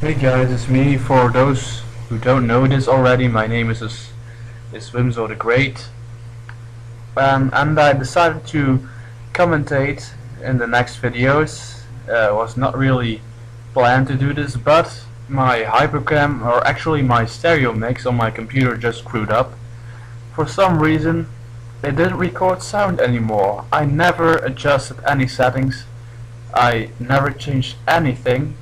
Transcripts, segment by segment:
Hey guys, it's me. For those who don't know this already, my name is Wimzo the Great, and I decided to commentate in the next videos. Was not really planned to do this, but my hypercam, or actually my stereo mix on my computer, just screwed up. For some reason, it didn't record sound anymore. I never adjusted any settings. I never changed anything.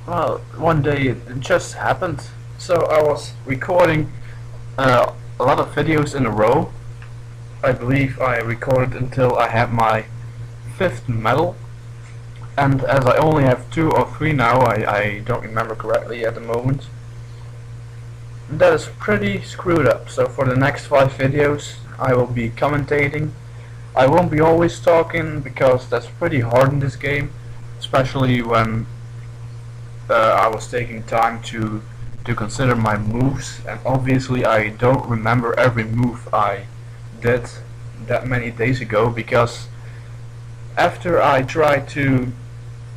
Well, one day it just happened. So I was recording a lot of videos in a row. I believe I recorded until I had my fifth medal. And as I only have two or three now, I don't remember correctly at the moment. That is pretty screwed up. So for the next 5 videos I will be commentating. I won't be always talking because that's pretty hard in this game, especially when I was taking time to consider my moves, and obviously I don't remember every move I did that many days ago, because after I tried to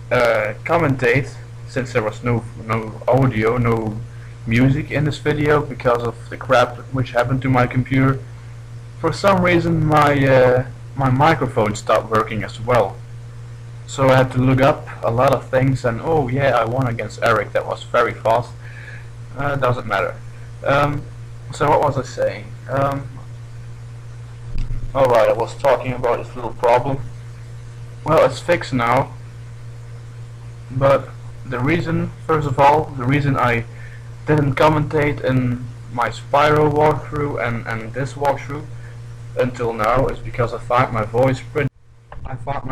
commentate, since there was no audio, no music in this video because of the crap which happened to my computer, for some reason my microphone stopped working as well. So I had to look up a lot of things, and oh yeah, I won against Eric. That was very fast. Doesn't matter. So what was I saying? Alright, I was talking about this little problem. Well, it's fixed now. But the reason, first of all, the reason I didn't commentate in my Spyro walkthrough and this walkthrough until now is because I found my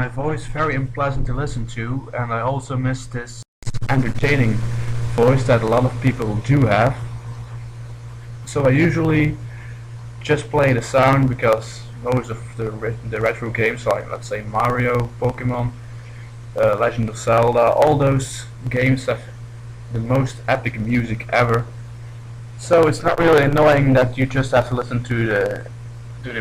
voice very unpleasant to listen to, and I also miss this entertaining voice that a lot of people do have. So I usually just play the sound, because most of the retro games, like let's say Mario, Pokémon, Legend of Zelda, all those games have the most epic music ever. So it's not really annoying that you just have to listen to the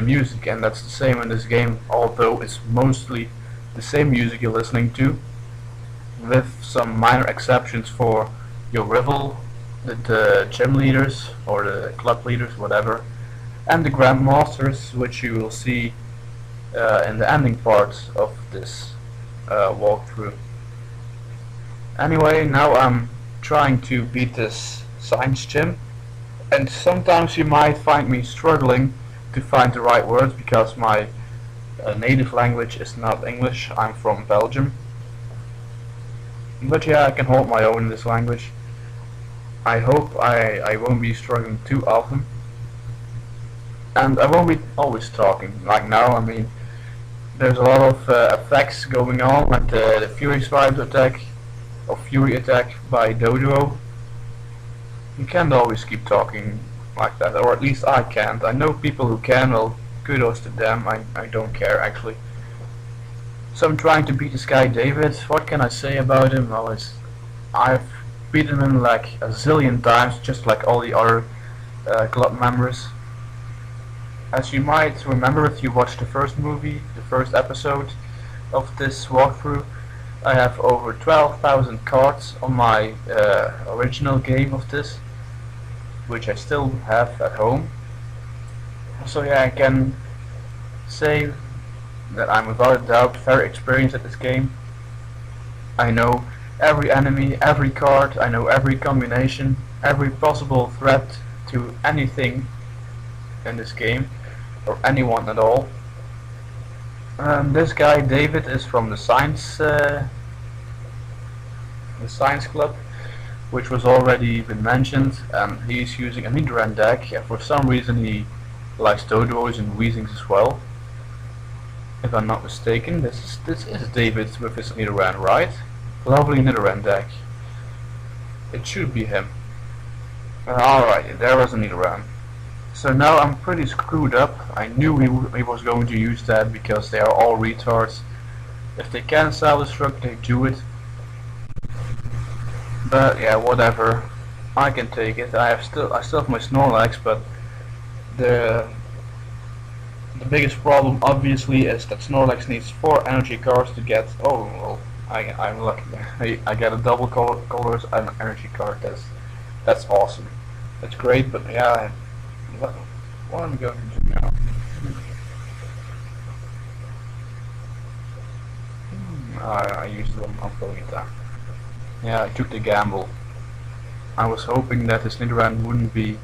music, and that's the same in this game, although it's mostly the same music you're listening to, with some minor exceptions for your rival, the gym leaders or the club leaders, whatever, and the grandmasters, which you will see in the ending part of this walkthrough. Anyway, now I'm trying to beat this science gym, and sometimes you might find me struggling to find the right words, because my native language is not English. I'm from Belgium. But yeah, I can hold my own in this language. I hope I won't be struggling too often. And I won't be always talking like now. I mean, there's a lot of effects going on, like the Fury Swipe attack, or Fury attack by Dodo. You can't always keep talking like that, or at least I can't. I know people who can. Well, kudos to them. I don't care, actually. So I'm trying to beat this guy David. What can I say about him? Well, I've beaten him like a zillion times, just like all the other club members. As you might remember if you watched the first movie, the first episode of this walkthrough, I have over 12,000 cards on my original game of this, which I still have at home. So yeah, I can say that I'm without a doubt very experienced at this game. I know every enemy, every card, I know every combination, every possible threat to anything in this game, or anyone at all. This guy David is from the science club, which was already been mentioned, and he's using a Nidoran deck, and for some reason he likes Dodos and Weezings as well. If I'm not mistaken, this is David with his Nidoran, right? Lovely Nidoran deck. It should be him. Alright, there was a Nidoran. So now I'm pretty screwed up. I knew he was going to use that, because they are all retards. If they can self-destruct, they do it. But yeah, whatever. I can take it. I still have my Snorlax, but the biggest problem obviously is that Snorlax needs 4 energy cards to get. Oh well, I'm lucky. I get a double colors and energy card. That's awesome. That's great. But yeah, what I'm going to do now? I used one. I'm throwing it down. Yeah, I took the gamble. I was hoping that his Nidoran wouldn't be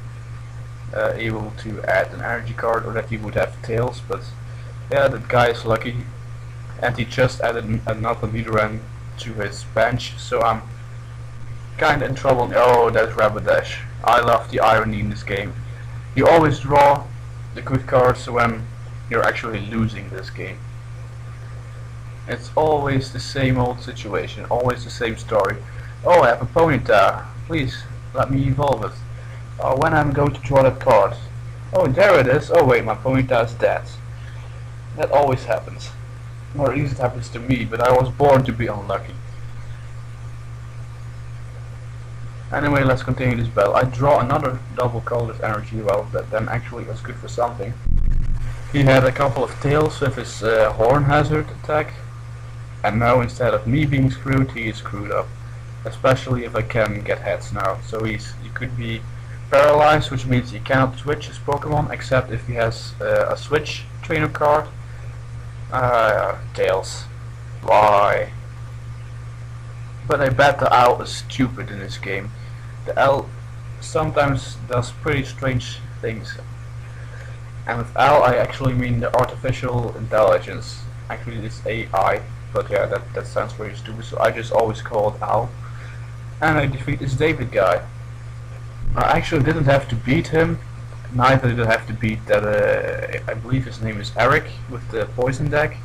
able to add an energy card, or that he would have tails, but yeah, that guy is lucky, and he just added another Nidoran to his bench, so I'm kinda in trouble. Oh, that's Rapidash. I love the irony in this game. You always draw the good cards when you're actually losing this game. It's always the same old situation, always the same story. Oh, I have a Ponyta. Please, let me evolve it. Oh, when I'm going to draw that card. Oh, there it is. Oh wait, my Ponyta is dead. That always happens. Or at least it happens to me, but I was born to be unlucky. Anyway, let's continue this battle. I draw another double colored energy. Well, that then actually was good for something. He had a couple of tails with his horn hazard attack. And now instead of me being screwed, he is screwed up. Especially if I can get heads now. So he could be paralyzed, which means he cannot switch his Pokemon, except if he has a switch trainer card. Tails. Why? But I bet the owl is stupid in this game. The owl sometimes does pretty strange things. And with owl I actually mean the artificial intelligence. Actually it's AI. But yeah, that sounds very stupid, so I just always call it Owl. And I defeat this David guy. I actually didn't have to beat him, neither did I have to beat that, I believe his name is Eric, with the poison deck.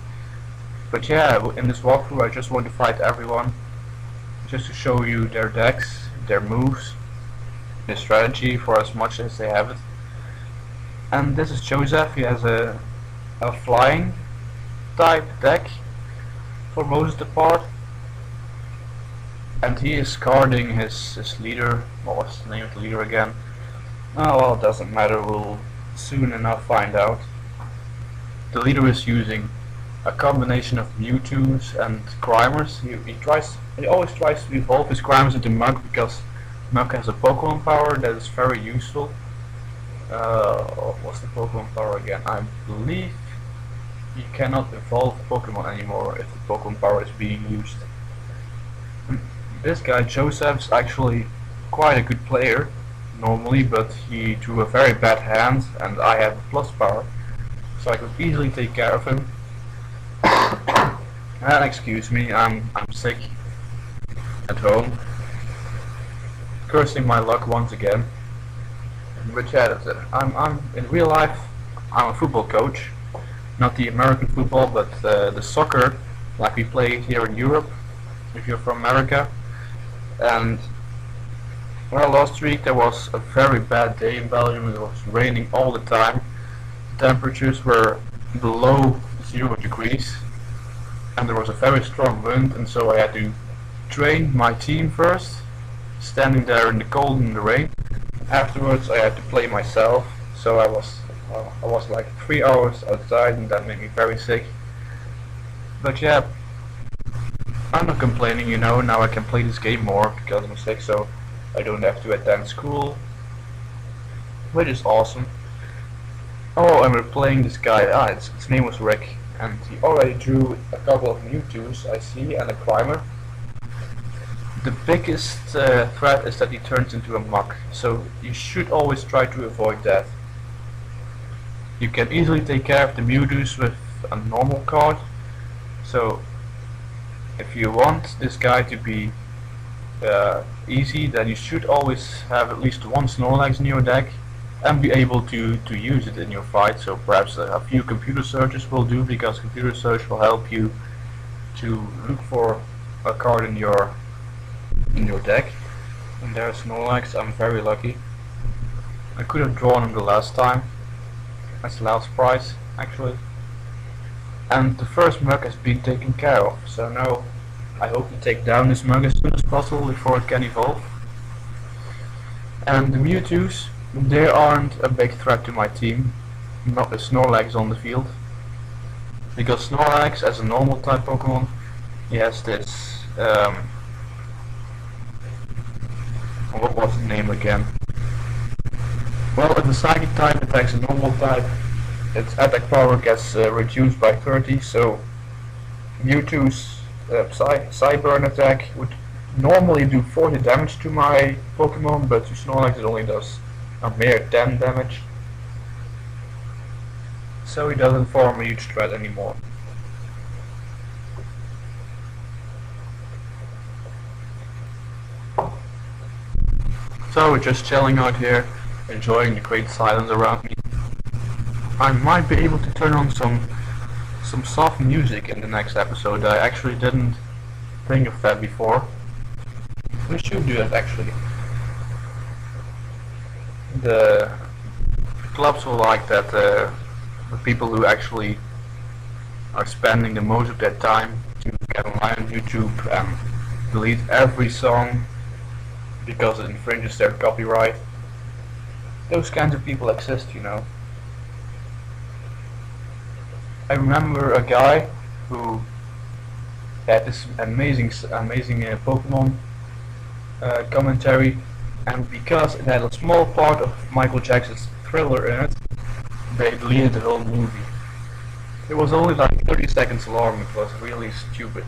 But yeah, in this walkthrough I just want to fight everyone, just to show you their decks, their moves, their strategy for as much as they have it. And this is Joseph. He has a flying type deck for most of the part, and he is guarding his leader. What was the name of the leader again? Oh well, it doesn't matter, we'll soon enough find out. The leader is using a combination of Mewtwo's and Grimers. He always tries to evolve his Grimers into Mug, because Mug has a Pokemon power that is very useful. What's the Pokemon power again? I believe you cannot evolve Pokemon anymore if the Pokemon power is being used. This guy Joseph's actually quite a good player normally, but he drew a very bad hand and I have plus power, so I could easily take care of him. And excuse me, I'm sick at home, cursing my luck once again. But yeah, I'm in real life I'm a football coach. Not the American football, but the soccer, like we play here in Europe, if you're from America. And well, last week there was a very bad day in Belgium. It was raining all the time. The temperatures were below 0 degrees, and there was a very strong wind, and so I had to train my team first, standing there in the cold and the rain. Afterwards I had to play myself, so I was like 3 hours outside, and that made me very sick. But yeah, I'm not complaining, you know. Now I can play this game more because I'm sick, so I don't have to attend school, which is awesome. Oh, and we're playing this guy. His name was Rick, and he already drew a couple of Mewtwo's, I see, and a Climber. The biggest threat is that he turns into a Muk, so you should always try to avoid that. You can easily take care of the Mewtwo's with a normal card, so if you want this guy to be easy, then you should always have at least one Snorlax in your deck and be able to use it in your fight. So perhaps a few computer searches will do, because computer search will help you to look for a card in your deck. And there's Snorlax. I'm very lucky. I could have drawn him the last time. That's the last prize, actually. And the first Mug has been taken care of, so now I hope to take down this Mug as soon as possible before it can evolve. And the Mewtwo's, they aren't a big threat to my team, not the Snorlax on the field. Because Snorlax, as a normal type Pokemon, he has this Um, what was the name again? Well, if the psychic type attacks a normal type, its attack power gets reduced by 30, so Mewtwo's Psyburn attack would normally do 40 damage to my Pokemon, but to Snorlax it only does a mere 10 damage. So he doesn't form a huge threat anymore. So we're just chilling out here, enjoying the great silence around me. I might be able to turn on some soft music in the next episode. I actually didn't think of that before. We should do that actually. The clubs will like that. The people who actually are spending the most of their time to get online on YouTube and delete every song because it infringes their copyright. Those kinds of people exist, you know. I remember a guy who had this amazing Pokemon commentary, and because it had a small part of Michael Jackson's Thriller in it, they deleted the whole movie. It was only like 30 seconds long. It was really stupid,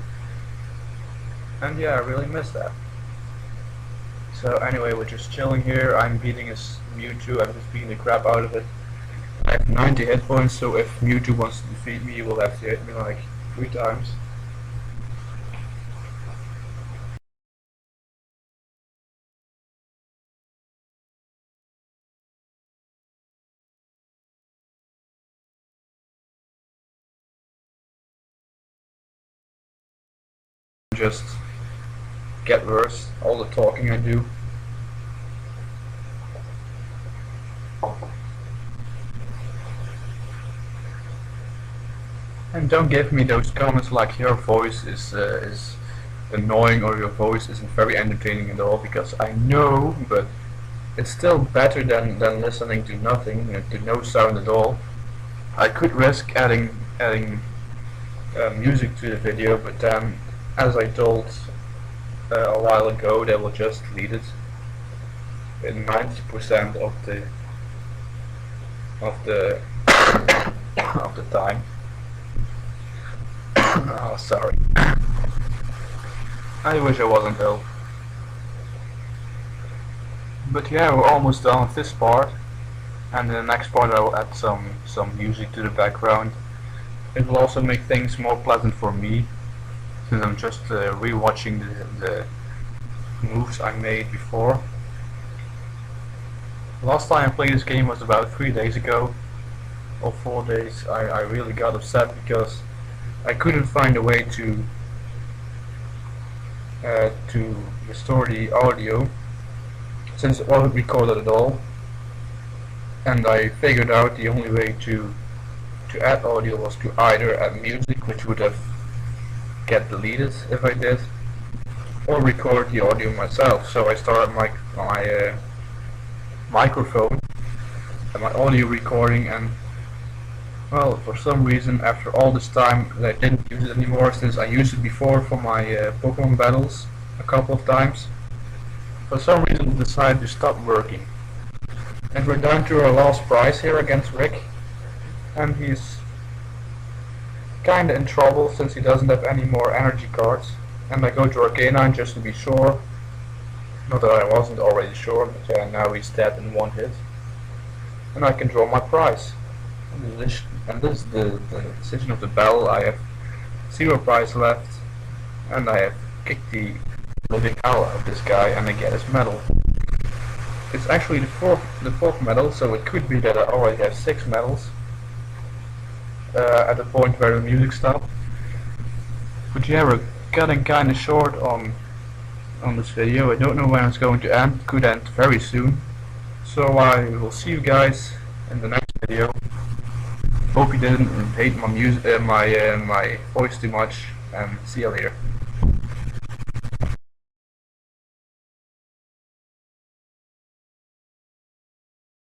and yeah, I really miss that. So anyway, we're just chilling here. I'm beating his Mewtwo. I'm just beating the crap out of it. I have 90 hit points, so if Mewtwo wants to defeat me, he will have to hit me like 3 times. Just get worse, all the talking I do. And don't give me those comments like your voice is annoying or your voice isn't very entertaining at all, because I know, but it's still better than listening to nothing, to no sound at all. I could risk adding music to the video, but then, as I told a while ago, they will just delete it in 90% of the of the time. Oh, sorry. I wish I wasn't ill. But yeah, we're almost done with this part, and in the next part I will add some music to the background. It will also make things more pleasant for me, since I'm just rewatching the moves I made before. Last time I played this game was about 3 days ago, or 4 days. I really got upset because I couldn't find a way to restore the audio, since it wasn't recorded at all. And I figured out the only way to add audio was to either add music, which would have get deleted if I did, or record the audio myself. So I started my microphone and my audio recording, and well, for some reason after all this time I didn't use it anymore, since I used it before for my Pokemon battles a couple of times. For some reason it decided to stop working. And we're down to our last prize here against Rick, and he's kinda in trouble since he doesn't have any more energy cards. And I go to Arcanine just to be sure. Not that I wasn't already sure, but yeah, now he's dead in 1 hit. And I can draw my prize. And this is the decision of the battle. I have 0 prize left, and I have kicked the living hell out of this guy, and I get his medal. It's actually the fourth medal, so it could be that I already have 6 medals at the point where the music stopped. But yeah, we're getting kinda short on this video. I don't know when it's going to end. It could end very soon. So I will see you guys in the next video. Hope you didn't hate my music, my voice too much, and see you later.